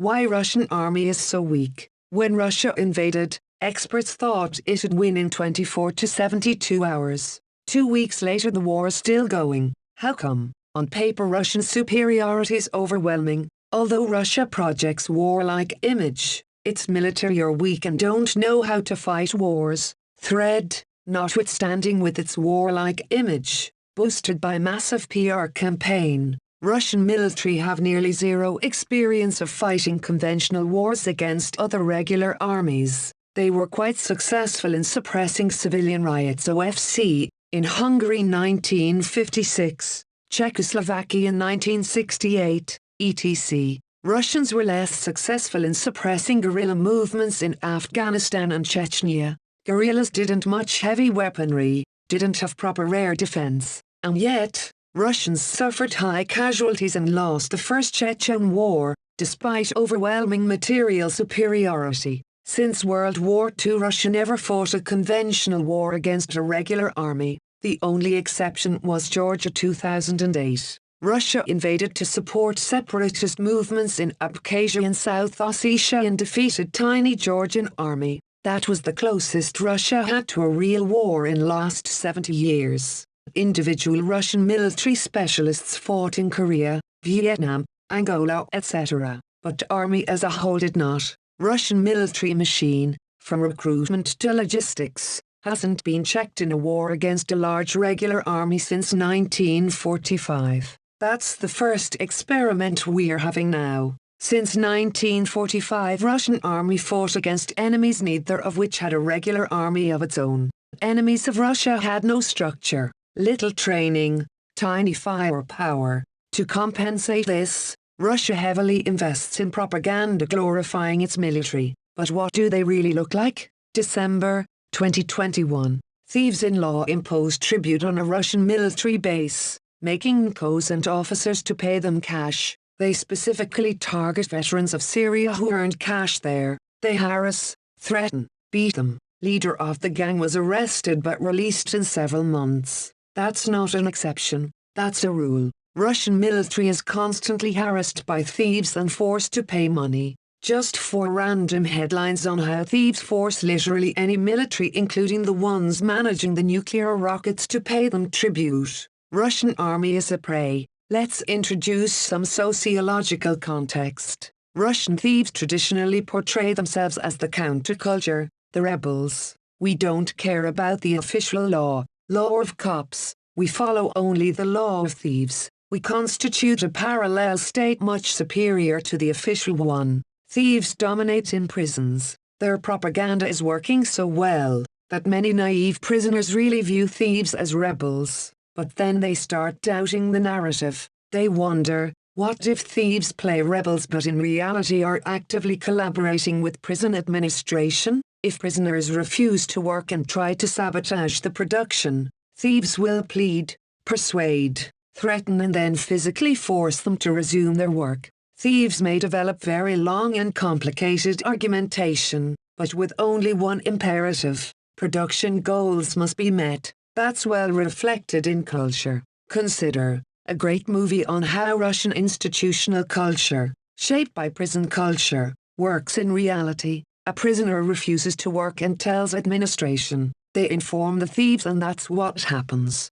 Why Russian army is so weak. When Russia invaded, experts thought it'd win in 24 to 72 hours. 2 weeks later the war is still going. How come? On paper Russian superiority is overwhelming. Although Russia projects warlike image, its military are weak and don't know how to fight wars. Thread, notwithstanding with its warlike image, boosted by massive PR campaign, Russian military have nearly zero experience of fighting conventional wars against other regular armies. They were quite successful in suppressing civilian riots OFC, in Hungary 1956, Czechoslovakia in 1968, etc. Russians were less successful in suppressing guerrilla movements in Afghanistan and Chechnya. Guerrillas didn't much heavy weaponry, didn't have proper air defense, and yet, Russians suffered high casualties and lost the First Chechen War, despite overwhelming material superiority. Since World War II Russia never fought a conventional war against a regular army. The only exception was Georgia 2008. Russia invaded to support separatist movements in Abkhazia and South Ossetia and defeated tiny Georgian army. That was the closest Russia had to a real war in last 70 years. Individual Russian military specialists fought in Korea, Vietnam, Angola, etc. But army as a whole did not. Russian military machine, from recruitment to logistics, hasn't been checked in a war against a large regular army since 1945. That's the first experiment we're having now. Since 1945 Russian army fought against enemies neither of which had a regular army of its own. Enemies of Russia had no structure, little training, tiny firepower. To compensate this, Russia heavily invests in propaganda glorifying its military. But what do they really look like? December 2021. Thieves-in-law imposed tribute on a Russian military base, making NCOs and officers to pay them cash. They specifically target veterans of Syria who earned cash there. They harass, threaten, beat them. Leader of the gang was arrested but released in several months. That's not an exception, that's a rule. Russian military is constantly harassed by thieves and forced to pay money. Just 4 random headlines on how thieves force literally any military including the ones managing the nuclear rockets to pay them tribute. Russian army is a prey. Let's introduce some sociological context. Russian thieves traditionally portray themselves as the counterculture, the rebels. We don't care about the official law of cops. We follow only the law of thieves. We constitute a parallel state much superior to the official one. Thieves dominate in prisons. Their propaganda is working so well that many naive prisoners really view thieves as rebels. But then they start doubting the narrative. They wonder, what if thieves play rebels but in reality are actively collaborating with prison administration? If prisoners refuse to work and try to sabotage the production, thieves will plead, persuade, threaten and then physically force them to resume their work. Thieves may develop very long and complicated argumentation, but with only one imperative: production goals must be met. That's well reflected in culture. Consider a great movie on how Russian institutional culture, shaped by prison culture, works in reality. A prisoner refuses to work and tells administration. They inform the thieves and that's what happens.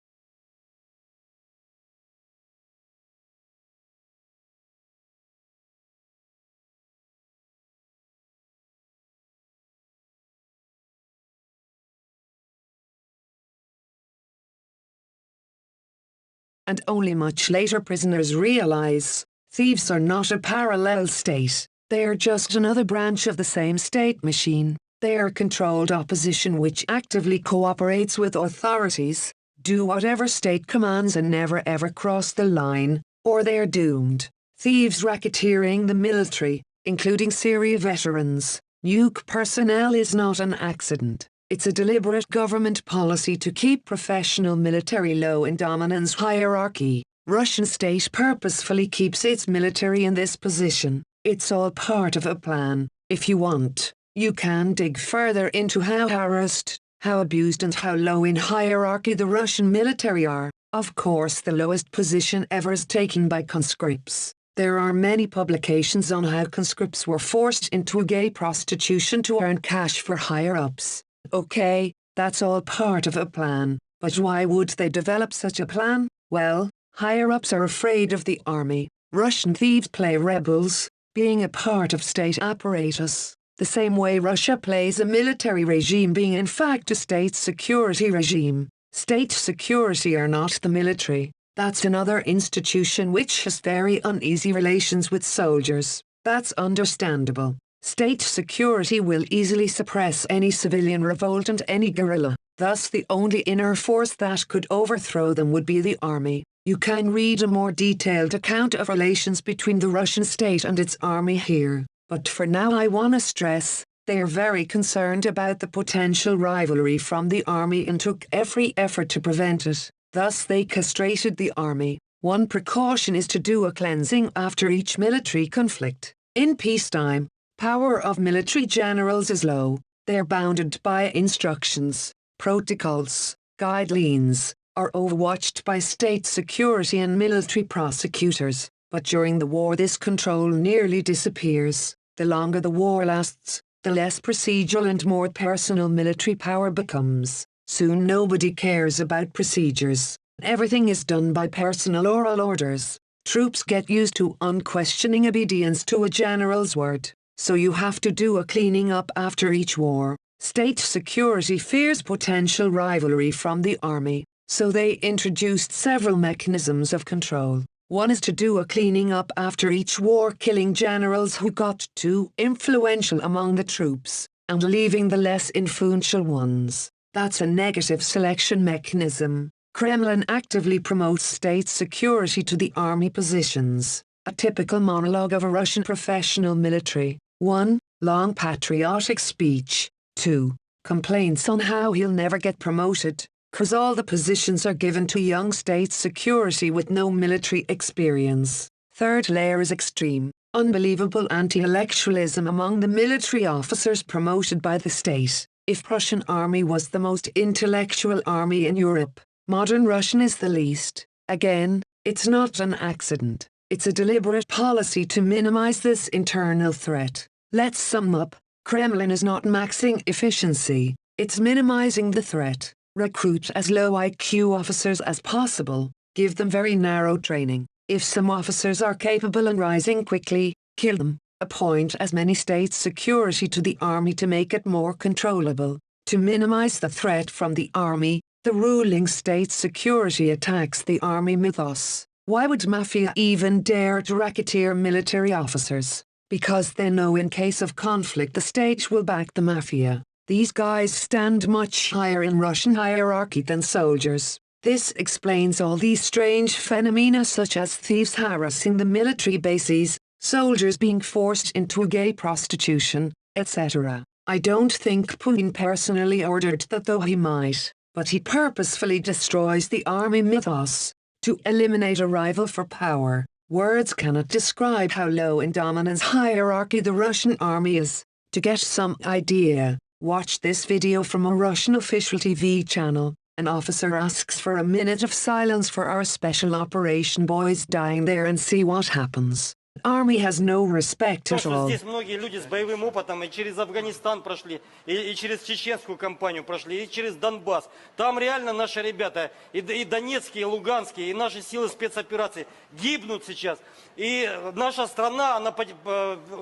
And only much later prisoners realize, thieves are not a parallel state, they are just another branch of the same state machine. They are controlled opposition which actively cooperates with authorities, do whatever state commands and never ever cross the line, or they are doomed. Thieves racketeering the military, including Syria veterans, nuke personnel is not an accident. It's a deliberate government policy to keep professional military low in dominance hierarchy. Russian state purposefully keeps its military in this position. It's all part of a plan. If you want, you can dig further into how harassed, how abused and how low in hierarchy the Russian military are. Of course the lowest position ever is taken by conscripts. There are many publications on how conscripts were forced into gay prostitution to earn cash for higher-ups. Okay, that's all part of a plan, but why would they develop such a plan? Well, higher-ups are afraid of the army. Russian thieves play rebels, being a part of state apparatus, the same way Russia plays a military regime being in fact a state security regime. State security are not the military. That's another institution which has very uneasy relations with soldiers. That's understandable. State security will easily suppress any civilian revolt and any guerrilla. Thus the only inner force that could overthrow them would be the army. You can read a more detailed account of relations between the Russian state and its army here. But for now I want to stress, they are very concerned about the potential rivalry from the army and took every effort to prevent it. Thus they castrated the army. One precaution is to do a cleansing after each military conflict. In peacetime, power of military generals is low. They are bounded by instructions, protocols, guidelines, are overwatched by state security and military prosecutors. But during the war this control nearly disappears. The longer the war lasts, the less procedural and more personal military power becomes. Soon nobody cares about procedures. Everything is done by personal oral orders. Troops get used to unquestioning obedience to a general's word. So you have to do a cleaning up after each war. State security fears potential rivalry from the army. So they introduced several mechanisms of control. One is to do a cleaning up after each war, killing generals who got too influential among the troops, and leaving the less influential ones. That's a negative selection mechanism. Kremlin actively promotes state security to the army positions. A typical monologue of a Russian professional military. 1. Long patriotic speech. 2. Complaints on how he'll never get promoted, 'cause all the positions are given to young state security with no military experience. Third layer is extreme, unbelievable anti-intellectualism among the military officers promoted by the state. If Prussian army was the most intellectual army in Europe, modern Russian is the least. Again, it's not an accident. It's a deliberate policy to minimize this internal threat. Let's sum up. Kremlin is not maxing efficiency, it's minimizing the threat. Recruit as low IQ officers as possible, give them very narrow training. If some officers are capable and rising quickly, kill them. Appoint as many state security to the army to make it more controllable. To minimize the threat from the army, the ruling state security attacks the army mythos. Why would mafia even dare to racketeer military officers? Because they know in case of conflict the state will back the mafia. These guys stand much higher in Russian hierarchy than soldiers. This explains all these strange phenomena such as thieves harassing the military bases, soldiers being forced into gay prostitution, etc. I don't think Putin personally ordered that, though he might, but he purposefully destroys the army mythos to eliminate a rival for power. Words cannot describe how low in dominance hierarchy the Russian army is. To get some idea, watch this video from a Russian official TV channel. An officer asks for a minute of silence for our special operation boys dying there and see what happens. Army has no respect at all. Здесь многие люди с боевым опытом и через Афганистан прошли, и через чеченскую кампанию прошли, и через Донбасс. Там реально наши ребята, и донецкие, и луганские, и наши силы спецопераций гибнут сейчас. И наша страна, она...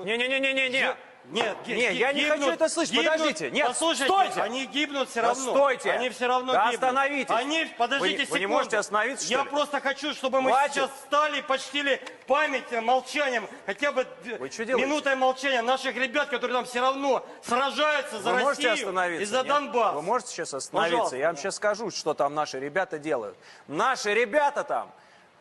Не-не-не-не-не! Нет, я не хочу это слышать, подождите, нет, послушайте, стойте! Они гибнут все равно. Стойте! Они все равно да гибнут. Остановитесь! Подождите секунду. Вы не можете остановиться, что Я ли? просто хочу, чтобы мы Хватит. сейчас встали и почтили память молчанием, хотя бы минутой молчания наших ребят, которые там все равно сражаются за Россию и за Донбасс. Вы можете сейчас остановиться? Пожалуйста. Я вам сейчас скажу, что там наши ребята делают. Наши ребята там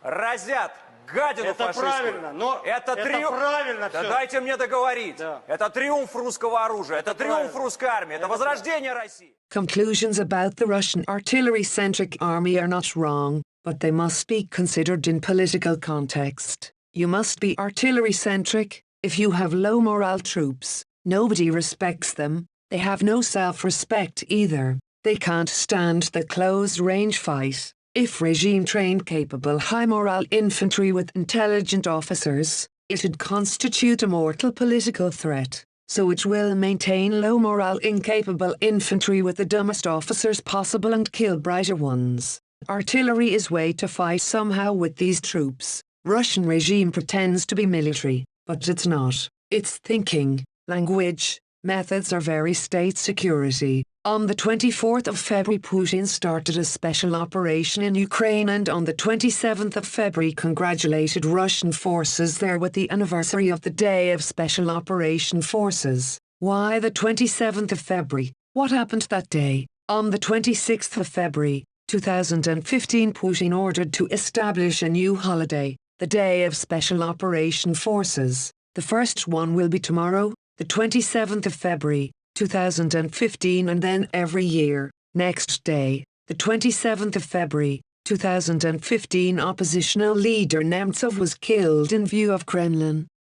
разят гадину Это фашистскую. правильно, но это правильно Да все. дайте мне договорить. Да. Это триумф русского оружия, это триумф правильно. русской армии, это возрождение России. Conclusions about the Russian artillery-centric army are not wrong, but they must be considered in political context. You must be artillery-centric. If you have low morale troops, nobody respects them. They have no self-respect either. They can't stand the close-range fight. If regime trained capable high-morale infantry with intelligent officers, it'd constitute a mortal political threat. So it will maintain low-morale incapable infantry with the dumbest officers possible and kill brighter ones. Artillery is way to fight somehow with these troops. Russian regime pretends to be military, but it's not. It's thinking, language, methods are very state security. On the 24th of February Putin started a special operation in Ukraine and on the 27th of February congratulated Russian forces there with the anniversary of the Day of Special Operation Forces. Why the 27th of February? What happened that day? On the 26th of February, 2015 Putin ordered to establish a new holiday, the Day of Special Operation Forces. The first one will be tomorrow, the 27th of February, 2015 and then every year. Next day, the 27th of February, 2015 oppositional leader Nemtsov was killed in view of Kremlin.